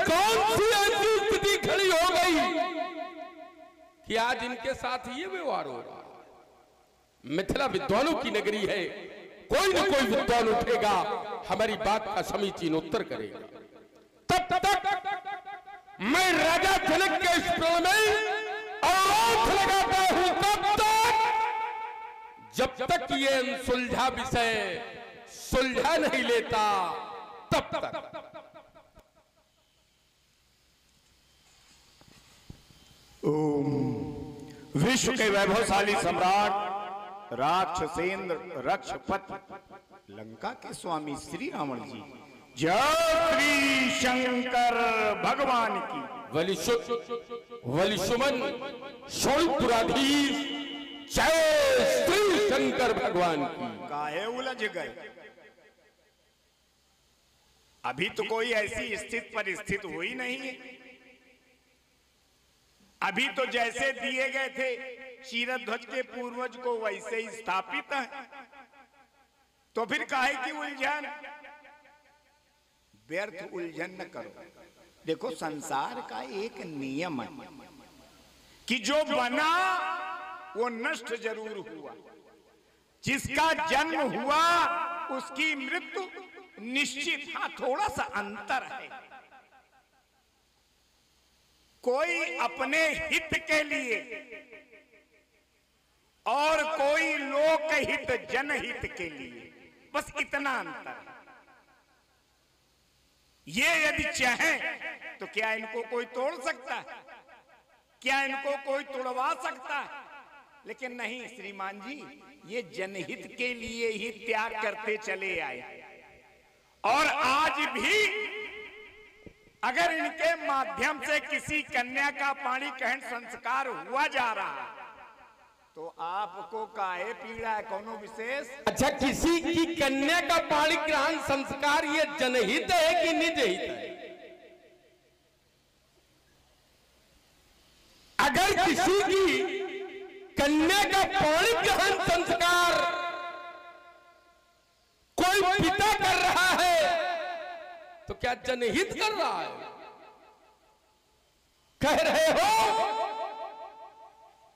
कौन सी ऐसी स्थिति खड़ी हो गई कि आज इनके साथ ये व्यवहार हो रहा है। मिथिला विद्वानों की नगरी है, कोई न कोई विद्वान उठेगा, हमारी बात का समीचीन उत्तर करेगा। तब तक मैं राजा जनक के इस प्रण में आंख लगाता हूं, तब तक जब तक ये अनसुलझा विषय सुलझा नहीं लेता, तब तक। विश्व के वैभवशाली सम्राट राक्षसेंद्र रक्षपति लंका के स्वामी श्री रावण जी, जय श्री शंकर भगवान की। वलिशुमन शोणपुराधीश, जय श्री शंकर भगवान की। काहे उलझ गए? अभी तो कोई ऐसी स्थिति परिस्थिति हुई नहीं है। अभी तो जैसे दिए गए थे क्षीरध्वज के पूर्वज को वैसे ही स्थापित है, तो फिर काहे की उलझन? व्यर्थ उलझन न करो। देखो संसार का एक नियम है कि जो बना वो नष्ट जरूर हुआ, जिसका जन्म हुआ उसकी मृत्यु निश्चित। हाँ, थोड़ा सा अंतर है। कोई अपने हित के लिए और कोई लोक हित जनहित के लिए, बस इतना अंतर है। ये यदि चाहे तो क्या इनको कोई तोड़ सकता है? क्या इनको कोई तोड़वा सकता है? लेकिन नहीं श्रीमान जी, ये जनहित के लिए ही त्याग करते चले आए। और आज भी अगर इनके माध्यम से किसी कन्या का पाणी ग्रहण संस्कार हुआ जा रहा है तो आपको काहे पीड़ा है? कोनो विशेष? अच्छा, किसी की कन्या का पाणी ग्रहण संस्कार ये जनहित है कि निजहित है? अगर किसी की कन्या का पाणी ग्रहण संस्कार कोई पिता कर रहा है तो क्या जनहित कर रहा है? कह रहे हो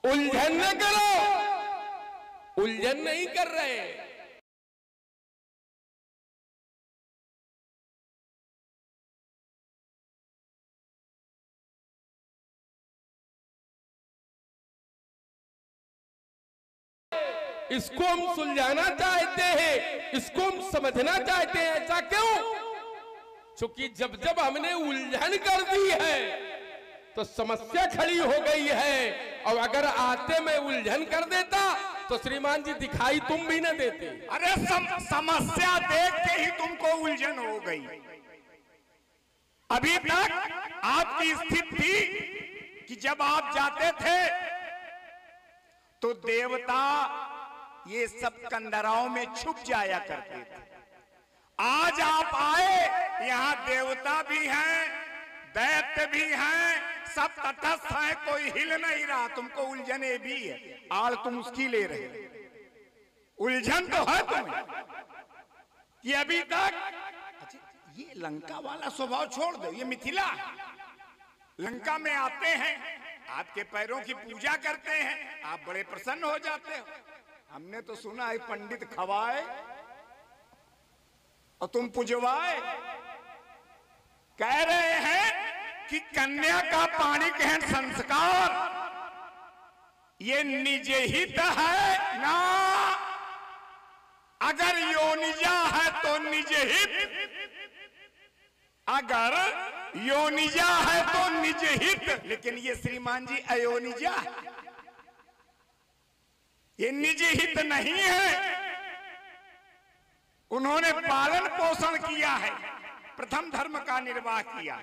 उलझन न करो, उलझन नहीं कर रहे। इसको हम सुलझाना चाहते हैं, इसको हम समझना चाहते हैं। ऐसा क्यों? क्योंकि जब जब हमने उलझन कर दी है तो समस्या खड़ी हो गई है। और अगर आते में उलझन कर देता तो श्रीमान जी दिखाई तुम भी न देते। अरे समस्या देख के ही तुमको उलझन हो गई। अभी तक आपकी स्थिति थी कि जब आप जाते थे तो देवता ये सब कंदराओं में छुप जाया करते थे। आज आप आए, यहाँ देवता भी हैं, दैत्य भी हैं, सब तटस्थ हैं, कोई हिल नहीं रहा। तुमको उलझने भी है, आड़ तुम उसकी ले रहे हो। उलझन तो है तुम्हें कि अभी तक। अच्छा, ये लंका वाला स्वभाव छोड़ दो, ये मिथिला। लंका में आते हैं, आपके पैरों की पूजा करते हैं, आप बड़े प्रसन्न हो जाते हो। हमने तो सुना है पंडित खवाए और तुम पुजवाए। कह रहे हैं कि कन्या का पाणी ग्रहण संस्कार ये निजहित है ना। अगर योनिजा है तो निजहित, अगर योनिजा है तो निजहित। लेकिन ये श्रीमान जी अयोनिजा, ये निजहित नहीं है। उन्होंने पालन पोषण किया है, प्रथम धर्म का निर्वाह किया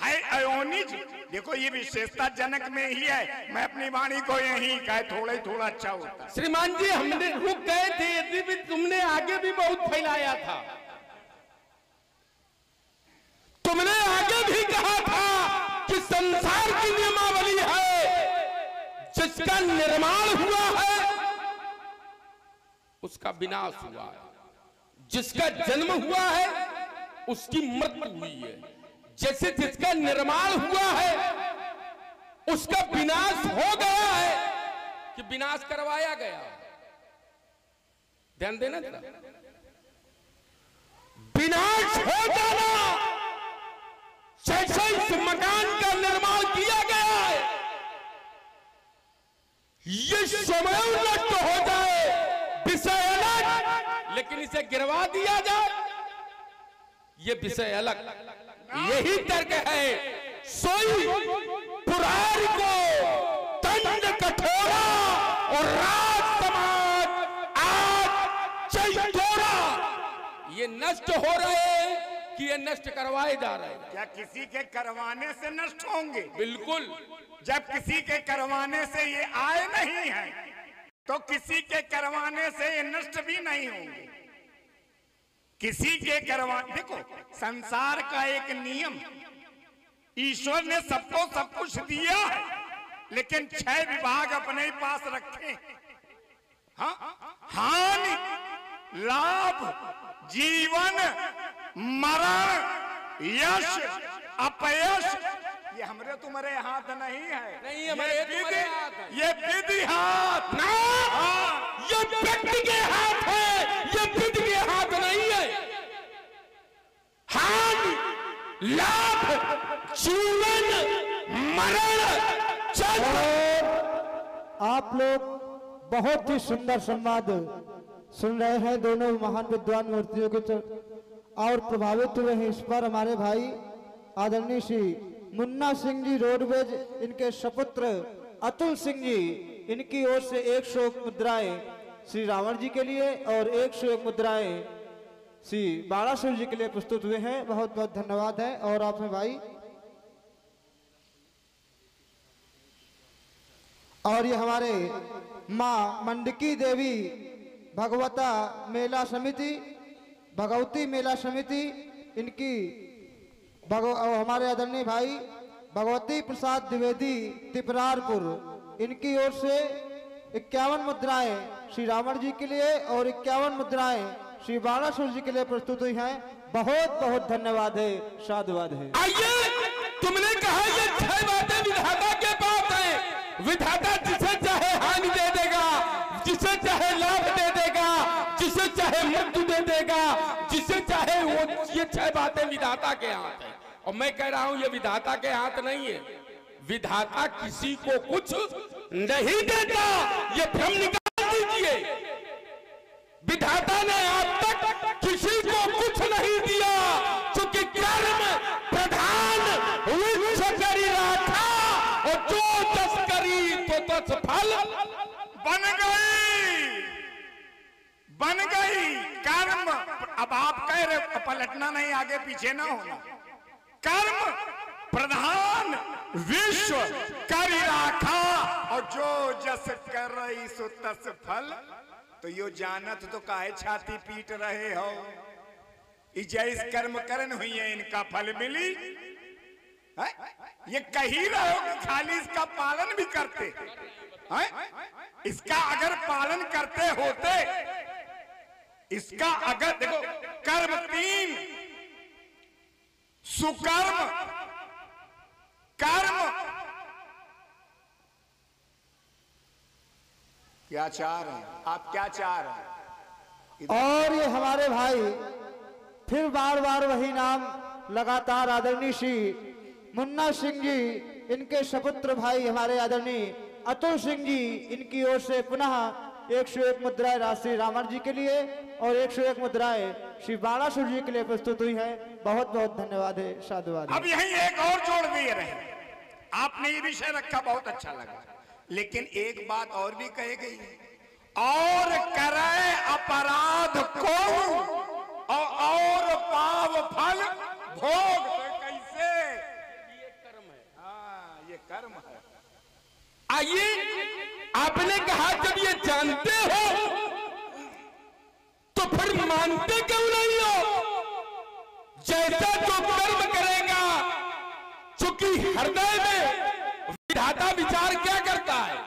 है। अयोनिज देखो, ये विशेषता जनक में ही है। मैं अपनी वाणी को यही कहे, थोड़ा ही थोड़ा अच्छा होता। श्रीमान जी, हमने रुक गए थे, यदि भी तुमने आगे भी बहुत फैलाया था। तुमने आगे भी कहा था कि संसार की नियमावली है, जिसका निर्माण हुआ है उसका विनाश हुआ है, जिसका जन्म हुआ है उसकी मृत्यु हुई है, जैसे जिसका निर्माण हुआ है उसका विनाश हो गया है कि विनाश करवाया गया। ध्यान देना जरा, विनाश हो जाना, जैसे इस मकान का निर्माण किया गया है ये स्वयं नष्ट हो जाए, विषय अलग, लेकिन इसे गिरवा दिया जाए ये विषय अलग। यही तर्क है। सोई पुरारी को दंड कठोरा और राज समाज आज चैतोरा। ये नष्ट हो रहे हैं कि ये नष्ट करवाए जा रहे हैं? क्या किसी के करवाने से नष्ट होंगे? बिल्कुल। जब किसी के करवाने से ये आए नहीं है तो किसी के करवाने से ये नष्ट भी नहीं होंगे। किसी के देखो, संसार का एक नियम, ईश्वर ने सबको सब कुछ दिया है लेकिन 6 विभाग अपने ही पास रखे। हाँ, हानि, लाभ, जीवन, मरण, यश, अपयश, ये हमरे तुम्हारे हाथ नहीं है। नहीं, हमारे तुम्हारे हाथ है। ये विधि हाथ ना, ये व्यक्ति के हाथ है, ये विधि के हाथ नहीं है। हानि, लाभ, जीवन, मरण, और आप लोग बहुत ही सुंदर संवाद सुन रहे हैं दोनों महान विद्वान मूर्तियों के, और प्रभावित हुए हैं इस पर हमारे भाई आदरणीय श्री मुन्ना सिंह जी रोडवेज, इनके सपुत्र अतुल सिंह जी, इनकी ओर से 101 मुद्राएं श्री रावण जी के लिए और 101 मुद्राएं श्री बाणासुर जी के लिए प्रस्तुत हुए हैं। बहुत बहुत धन्यवाद है। और आप में भाई, और ये हमारे मां मंडकी देवी भगवती मेला समिति, इनकी हमारे आदरणीय भाई भगवती प्रसाद द्विवेदी तिपरारपुर, इनकी ओर से 51 मुद्राएं श्री रावण जी के लिए और 51 मुद्राएं श्री बाणासुर जी के लिए प्रस्तुत हुई हैं। बहुत बहुत धन्यवाद है, साधुवाद है। आइए, तुमने कहा ये 6 बातें विधाता के पास है। विधाता जिसे चाहे हानि दे देगा, जिसे चाहे लाभ दे देगा, जिसे चाहे मृत्यु दे देगा, जिसे चाहे वो, ये 6 बातें विधाता के हाथ है। और मैं कह रहा हूं ये विधाता के हाथ नहीं है। विधाता किसी को कुछ नहीं देता, ये भ्रम निकाल दीजिए। विधाता ने आप तक किसी को कुछ नहीं दिया, क्योंकि कर्म प्रधान विश्व करी रखा, और जो दस करी तो 10 फल बन गई कर्म। अब आप कह रहे पलटना नहीं, आगे पीछे ना होना। कर्म प्रधान विश्व करी राखा, और जो जस कर रही सो तस फल। तो यो जानत तो काहे छाती पीट रहे हो? जैस कर्म करन हुई है इनका फल मिली है? ये कही रहो कि खाली इसका पालन भी करते है? इसका अगर पालन करते होते, इसका अगर देखो, कर्म 3, सुकर्म, कर्म, क्या चाह रहे हैं आप? क्या चाह रहे हैं? और ये हमारे भाई फिर बार बार वही नाम लगातार आदरणीय श्री मुन्ना सिंह जी, इनके सपुत्र भाई हमारे आदरणीय अतुल सिंह जी, इनकी ओर से पुनः 101 मुद्राएं राशि रावण जी के लिए और 101 मुद्राएं श्री बाणासुर जी के लिए प्रस्तुत हुई है। बहुत बहुत धन्यवाद है, साधुवाद। अब यही एक और जोड़ दिए रहे, आपने ये विषय रखा, बहुत अच्छा लगा। लेकिन एक बात और भी कही गई, और करे अपराध को और पाव फल भोग। तो कैसे? ये कर्म है। हाँ, ये कर्म है। आइए, आपने कहा जब ये जानते हो तो फिर मानते क्यों नहीं हो? जैसा जो कर्म करेगा, चूंकि हृदय में विधाता विचार क्या करता है?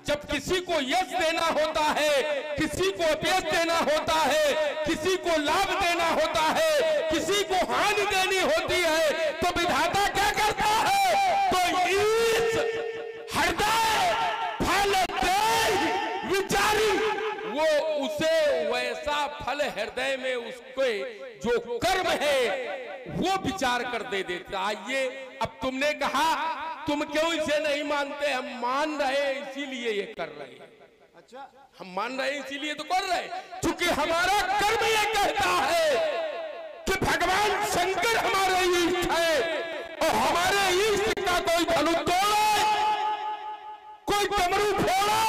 जब जब किसी को यश देना होता है, किसी को अपयश देना होता है, किसी को लाभ देना होता है, किसी को हानि देनी होती है, तो विधाता क्या करता है? तो इस हृदय फल दे विचारी, वो उसे वैसा फल हृदय में उसके जो कर्म है वो विचार कर दे देता। आइए, अब तुमने कहा तुम क्यों इसे नहीं मानते? हम मान रहे हैं इसीलिए ये कर रहे हैं। अच्छा, हम मान रहे हैं इसीलिए तो कर रहे हैं, क्योंकि हमारा कर्म ये कहता है कि भगवान शंकर हमारे इष्ट है और हमारे इष्ट का कोई धनुष तोड़े, कोई डमरू फोड़े,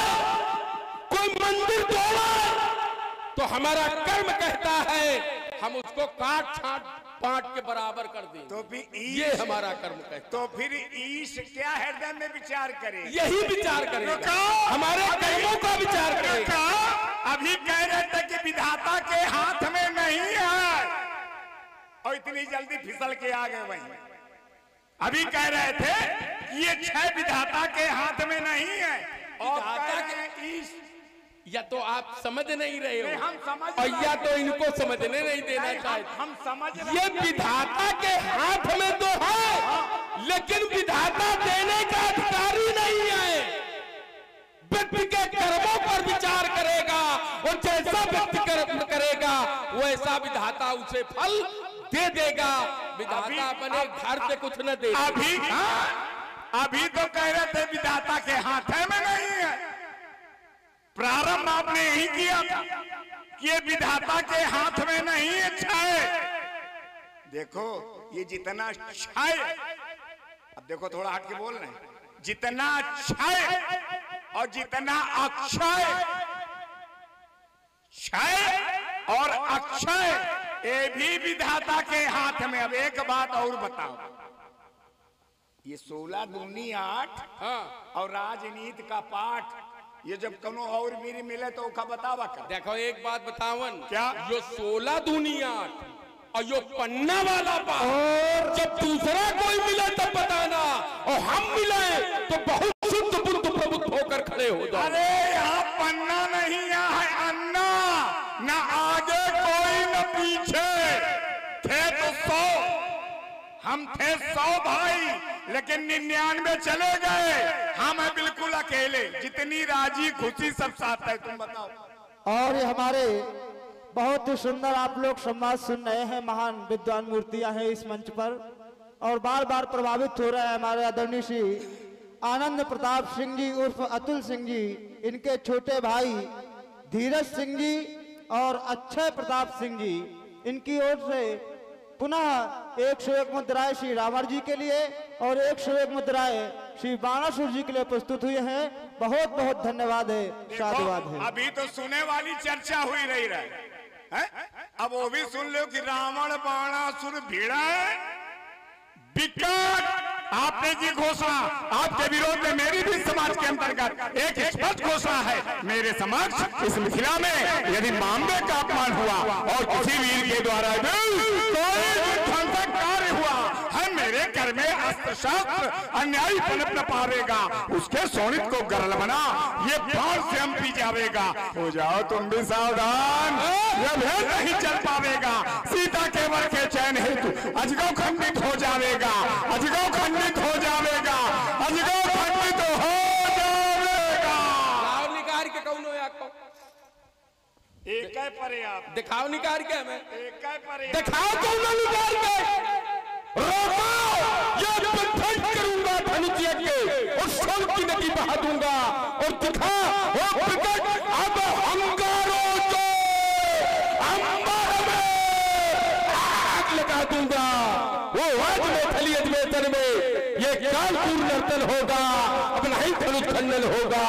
कोई मंदिर तोड़े, तो हमारा कर्म कहता है हम उसको काट छाट पांट के बराबर कर दें। तो फिर ये हमारा कर्म कहता है। तो फिर ईश क्या हृदय में विचार करे? यही विचार करेगा, हमारे कर्मों का विचार करेगा। अभी कह रहे थे कि विधाता के हाथ में नहीं है और इतनी जल्दी फिसल के आ गए वहीं। अभी कह रहे थे कि ये 6 विधाता के हाथ में नहीं है और कह रहे हैं ईश। या तो आप समझ नहीं रहे हो, हम समझ और या तो इनको समझने नहीं देना चाहते। हम समझ ये विधाता के हाथ में तो है, लेकिन विधाता देने का अधिकारी नहीं है। व्यक्ति के कर्मों पर विचार करेगा और जैसा व्यक्ति कर्म करेगा वैसा विधाता उसे फल दे देगा। विधाता अपने घर से कुछ न दे। अभी तो कह रहे थे विधाता के हाथ में नहीं है। प्रारंभ आपने यही किया था कि ये विधाता के हाथ में नहीं है छाए। देखो ये जितना छाए, अब देखो थोड़ा हट के बोल रहे हैं, जितना छाए और जितना अक्षय, क्षय और अक्षय ये भी विधाता के हाथ में। अब एक बात और बताओ, ये 16 दूनी 8 और राजनीति का पाठ, ये जब कनो और मेरी मिले तो का बतावा कर। देखो एक बात बतावन, क्या? यो 16 दूनी 8 और यो पन्ना वाला पाठ जब दूसरा कोई मिले तब बताना, और हम मिले तो बहुत शुद्ध बुद्ध प्रबुद्ध होकर खड़े हो जाओ। अरे यहाँ पन्ना नहीं, यहाँ है अन्ना, न आगे कोई न पीछे। थे तो 100, हम थे 100 भाई, लेकिन 99 चले गए। हम हैं बिल्कुल अकेले, जितनी राजी खुशी सब साथ है। तुम बताओ। और ये हमारे बहुत ही सुंदर आप लोग संवाद सुन रहे हैं। महान विद्वान मूर्तियां हैं इस मंच पर और बार बार प्रभावित हो रहे हैं हमारे आदरणीय श्री आनंद प्रताप सिंह जी उर्फ अतुल सिंह जी, इनके छोटे भाई धीरज सिंह जी और अक्षय प्रताप सिंह जी, इनकी ओर से पुनः 101 मुद्राएं श्री रावण जी के लिए और 101 मुद्राएं श्री बाणासुर जी के लिए प्रस्तुत हुए हैं। बहुत बहुत धन्यवाद है, साधुवाद है। अभी तो सुने वाली चर्चा हुई रही है, अब वो भी सुन लो कि रावण बाणासुर भिड़ा विकट। आपने की घोषणा, आपके विरोध में मेरी भी समाज के अंतर्गत एक स्पष्ट घोषणा है मेरे समक्ष। इस मिथिला में यदि मामले का अपमान हुआ और किसी वीर के द्वारा ध्वंसक कार्य हुआ है, मेरे घर में अस्त्र शस्त्र अन्यायी पनप न पावेगा, उसके सोनित को गरल बना ये बाण से हम पी जावेगा। हो जाओ तुम भी सावधान, यह भेद नहीं चल पावेगा। सीता के वर के चैन हेतु अजगौ खंडित हो जावेगा, अजगौ खंडित हो जावेगा, अजगौ खंडित हो जावेगा। लाव निकार के कौनो या को एक है परे आप दिखाओ निकार के हमें, एक है परे दिखाओ कौनो निकार के। रोको, ये विध्वंस करूंगा धनुष के और सोन की नदी बहा दूंगा और दिखा वो प्रकट अब अंगारों को अंबर में आग लगा दूंगा। वो आज मैथिली अजमेर में ये कालपूर नर्तन होगा, अपना ही धनुष खंडन होगा,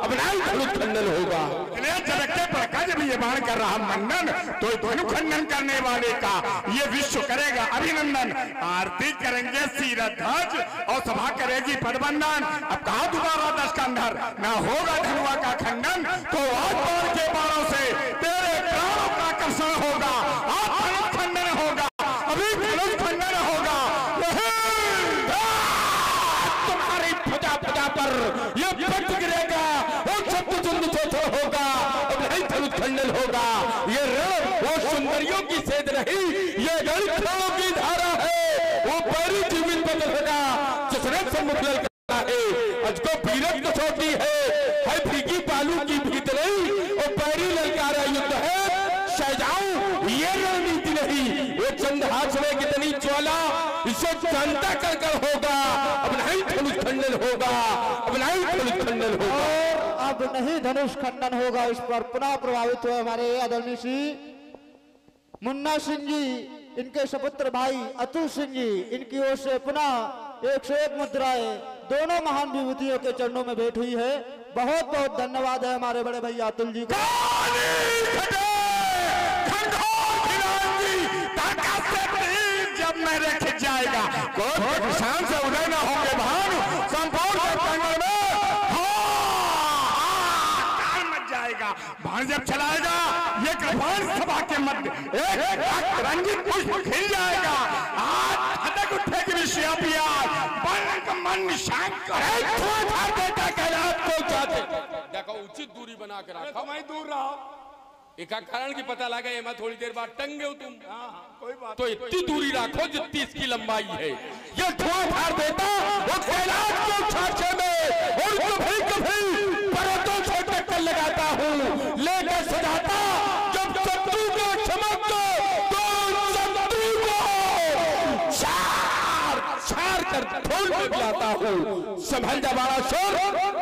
अपना ही धनुष खंडन होगा। झलकते पड़का जब ये बाण कर रहा मंडन, तो धनु खंडन करने वाले का ये विश्व करेगा अभिनंदन। आरती करेंगे सिरध्वज और सभा करेगी पदबंधन। अब कहा दोबारा 10 कंधर ना होगा धनुआ का खंडन, तो आज बाण के बाणों से तेरे प्राणों का कर्षण होगा, आज धनुष खंडन होगा, अभी धनुष खंडन होगा। तुम्हारी ध्वजा पर यह व्यक्त गिरेगा और खंडन होगा। ये रण वो सुंदरियों की सेध नहीं, ये गणितों की धारा है। वो पैरी जीवित बदल होगा जिसने सम्मुख ललकारा है। अजको पीरक कसौटी है फीकी पालू की भीत नहीं। वो पैरी ललकारा युद्ध है सहजाऊं, ये रणनीति नहीं। वो चंद्रहास में कितनी ज्वाला इसे जानता कर कर होगा। अब नहीं धनुष खंडन होगा, अब नहीं धनुष खंडन होगा, अब नहीं धनुष खंडन होगा। इस पर पुनः प्रभावित हुए हमारे आदरणीय श्री मुन्ना सिंह जी, इनके सपुत्र भाई अतुल सिंह जी, इनकी ओर से पुनः 101 मुद्राएं दोनों महान विभूतियों के चरणों में भेंट हुई है। बहुत बहुत धन्यवाद है हमारे बड़े भैया अतुल जी को। जब मेरे खिंच जाएगा किसान से उदय न होंगे भानु संपूर्ण मच जाएगा। भान जब चलाएगा ये कृपाण सभा के मध्य एक रंजित पुष्प खिल जाएगा। आज खटक उठेगी विषय मन शांत बेटा कैलाश को चाहते देखो उचित दूरी बना कर रखा। मैं दूर रहा एक कारण की पता लगा ये मैं थोड़ी देर बाद टंग गए तुम। कोई बात तो इतनी दूरी रखो जितनी इसकी लंबाई है। ये धुआं धार देता वो कैलाश को छाछे में और कभी कभी पर्वतों से टक्कर लगाता हूँ लेकर सजाता। जब शत्रु को चमक तो शत्रु को छार कर धूल में मिलाता हूँ। संभल जा बड़ा शोर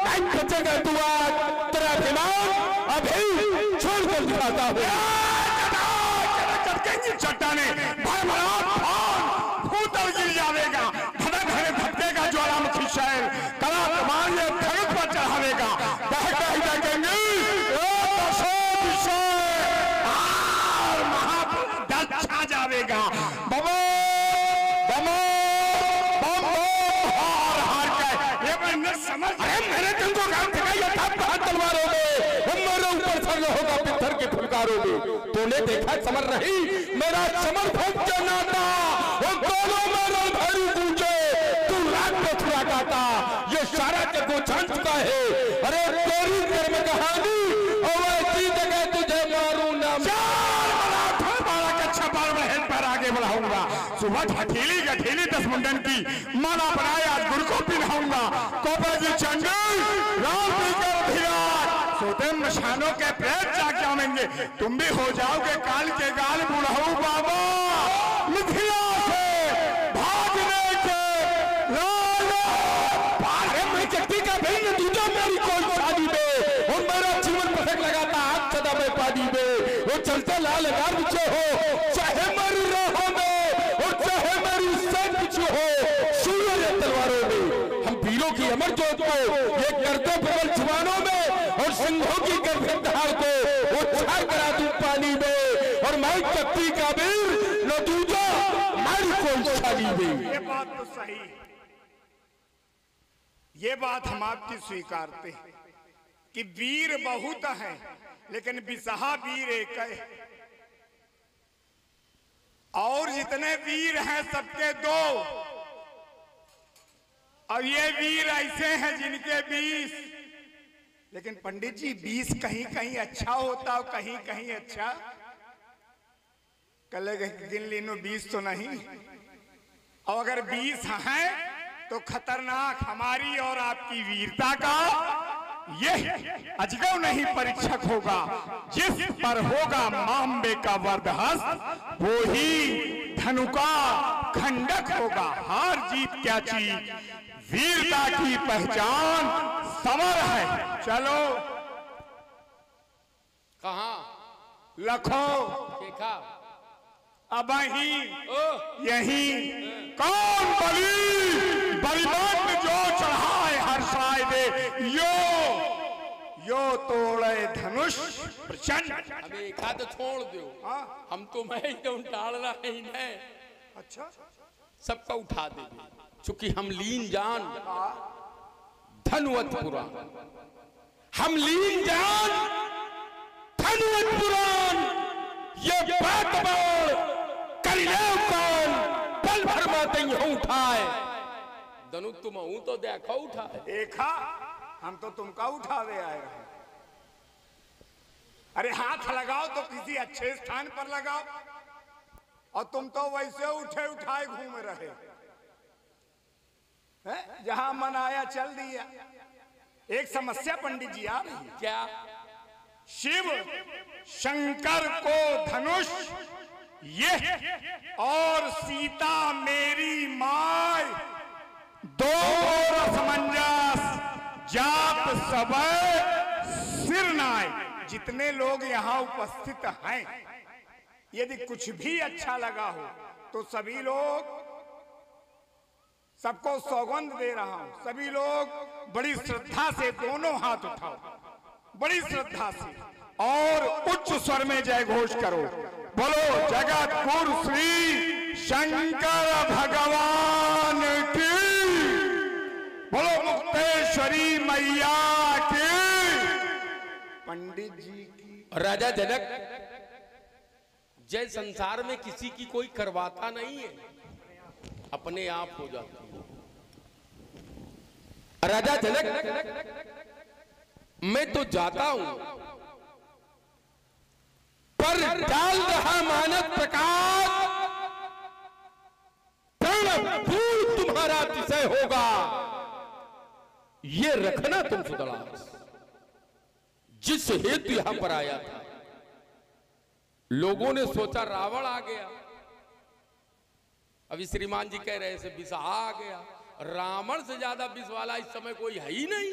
नहीं बचेगा तू आज तेरा अभिमान अभी छोड़ कर दिखाता हूँ। चट्टाने भूतल गिर जाएगा, धड़क धड़े धक्केगा ज्वालामुखी शहर कला कमान ये धड़क पर चढ़ावेगा। महादल छा जाएगा। बमो बमो बम हार के ये मैं समझ। अरे मैंने तुमको काम दिखाया था बहुत तलवारों में मेरे ऊपर सर होगा पित्थर के फुलकारों में। तूने देखा समर नहीं मेरा समर भक्त नाता वो दोनों में रणभैरू गूंजे तू रात में छुरा काटा। ये सारा जग को जान चुका है। अरे तेरी कर्म कहानी और ऐसी जगह तुझे मारू ना अच्छा बार पर आगे बढ़ाऊंगा। सुबह हठीली गठीली 10 मुंडन की माला बनाया गुरु को पिन्हाऊंगा। कोपा जी चंडल राम सोते मशानों के प्रेत जाके आवेंगे। तुम भी हो जाओगे काल के गाल बुढ़ाऊ बाबा। मिथिला से भागने के मैं चक्की का भाई दूजा मेरी कोई शादी में और मेरा जीवन पथक लगाता हाथ सदा में पानी में। वो चलते लाल गार पीछे हो चाहे मेरी राहों में और चाहे मेरी सैन पीछे हो सूर्य तलवारों में। हम वीरों की अमर ज्योत को ये करते प्रबल जवानों में और सिंहों की गर्भधार को वो छा करा दूं पानी में। और मैं चक्की का वीर न दूजा मेरी कोई शादी में। ये बात तो सही, ये बात हम आपकी स्वीकारते हैं कि वीर बहुत हैं लेकिन बिसहा वीर एक है। और जितने वीर हैं सबके 2 और ये वीर ऐसे हैं जिनके 20। लेकिन पंडित जी 20 कहीं कहीं अच्छा होता और कहीं कहीं अच्छा कल गिन लीनो 20 तो नहीं। और अगर 20 हैं तो खतरनाक हमारी और आपकी वीरता का ये अजगव नहीं परीक्षक होगा। जिस पर होगा मांबे का वर्दहस्त वो ही धनु का खंडक होगा। हार जीत क्या चीज, वीरता की पहचान समर है। चलो कहाँ लखो देखा अब यही कौन बलिदान जो चढ़ाए हर शायदे यो तोड़े धनुष प्रचंड। अबे एक हाथ छोड़ दो। हम तो मैं एकदम टाल रहा ही नहीं। अच्छा सबका उठा देंगे चूंकि हम लीन जान धनुवत पुराण। हम लीन जान धनुवत पुराण। ये बात कर ले कौन पल भर माते उठाए। धनु तुम हूं तो देखो उठाए। देखा हम तो तुमका उठावे आए रहे। अरे हाथ लगाओ तो किसी अच्छे स्थान पर लगाओ, और तुम तो वैसे उठे उठाए घूम रहे हैं, जहां मन आया चल दिया। एक समस्या पंडित जी आ रही। क्या? शिव शंकर को धनुष ये और सीता मेरी माय, दो असमंजस जात सबय सिर नाय। जितने लोग यहाँ उपस्थित हैं, यदि कुछ भी अच्छा लगा हो तो सभी लोग, सबको सौगंध दे रहा हूं, सभी लोग बड़ी श्रद्धा से दोनों हाथ उठाओ, बड़ी श्रद्धा से, और उच्च स्वर में जय घोष करो। बोलो जगत गुरु श्री शंकर भगवान की, बोलो मुक्तेश्वरी मैया की, पंडित जी की। राजा जनक, जय संसार में किसी की कोई करवाता नहीं है, अपने आप हो जाती है। राजा जनक, मैं तो जाता हूं, पर डाल रहा मानव प्रकाश, प्रण फूल तुम्हारा अतिशय होगा, ये रखना तुम सुदलास। जिस हेतु यहां पर आया था, लोगों ने सोचा रावण आ गया, अभी श्रीमान जी कह रहे थे विष आ गया। रावण से ज्यादा विष वाला इस समय कोई है ही नहीं,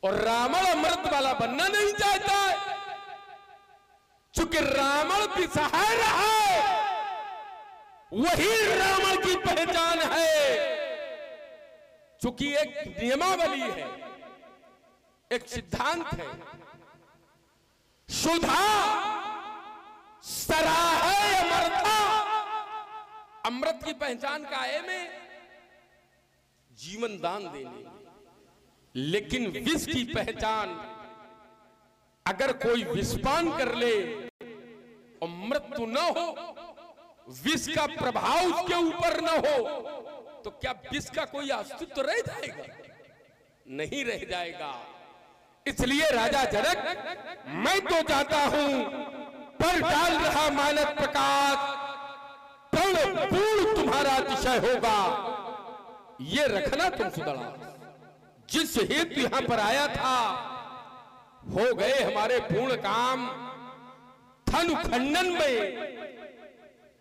और रावण अमृत वाला बनना नहीं चाहता है, चूंकि रावण विषहाय रहा है, वही रावण की पहचान है। चूंकि एक नियमावली है, एक सिद्धांत है, सुधा सराहे अमृता। अमृत की पहचान का है में जीवन दान देने, लेकिन विष की पहचान अगर कोई विषपान कर ले और मृत्यु न हो, विष का प्रभाव उसके ऊपर न हो, तो क्या विष का कोई अस्तित्व रह जाएगा? नहीं रह जाएगा। इसलिए राजा जनक, मैं तो जाता हूं, पर डाल रहा मानव प्रकाश, प्रण पूर्ण तुम्हारा अतिशय होगा, ये रखना तुम सुदड़ा। जिस हेतु यहां पर आया था, हो गए हमारे पूर्ण काम। धनु खंडन में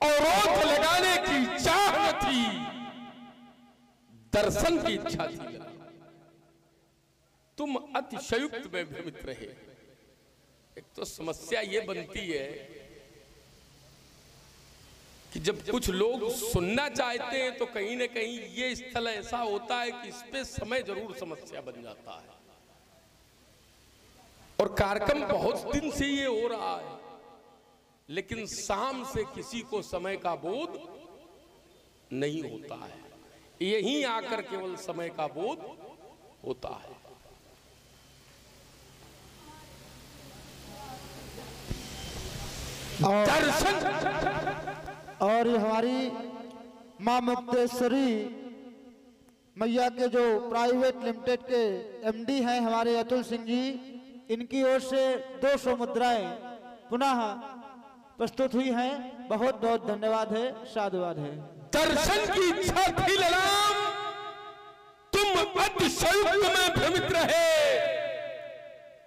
अवरोध लगाने की चाह न थी, दर्शन की इच्छा थी। तुम अतिशयुक्त में भ्रमित रहे। एक तो समस्या ये बनती है कि जब कुछ लोग सुनना चाहते हैं तो कहीं ना कहीं ये स्थल ऐसा होता है कि इस पे समय जरूर समस्या बन जाता है। और कार्यक्रम बहुत दिन से ये हो रहा है, लेकिन शाम से किसी को समय का बोध नहीं होता है। यहीं आकर केवल समय का बोध होता है। और ये हमारी मां मुक्तेश्वरी मैया के जो प्राइवेट लिमिटेड के एमडी हैं हमारे अतुल सिंह जी, इनकी ओर से 200 मुद्राएं पुनः प्रस्तुत हुई हैं। बहुत बहुत धन्यवाद है, साधुवाद है। दर्शन की इच्छा थी ललाम, तुम अतिशयुक्त में भ्रमित रहे।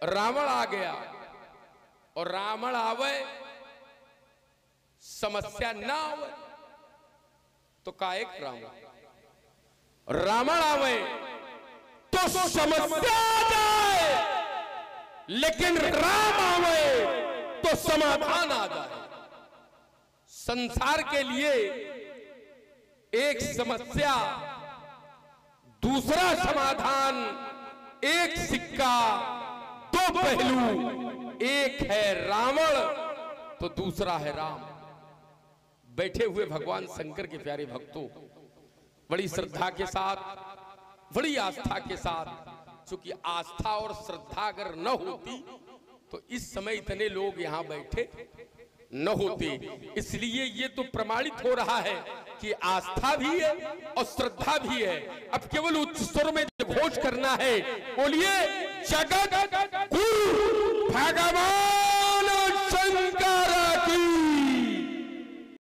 रावण आ गया, और रावण आवे समस्या ना आवे तो काहे रावण। रावण आवे तो समस्या आ जाए, लेकिन राम आवे तो समाधान आ जाए। संसार के लिए एक समस्या, दूसरा समाधान, एक सिक्का दो पहलू, एक है रावण तो दूसरा है राम। बैठे हुए भगवान शंकर के प्यारे भक्तों, बड़ी श्रद्धा के साथ, बड़ी आस्था के साथ, क्योंकि आस्था और श्रद्धा अगर न होती तो इस समय इतने लोग यहाँ बैठे न होते। इसलिए ये तो प्रमाणित हो रहा है कि आस्था भी है और श्रद्धा भी है। अब केवल उच्च स्वर में घोष करना है, बोलिए जगत गुरु भगवान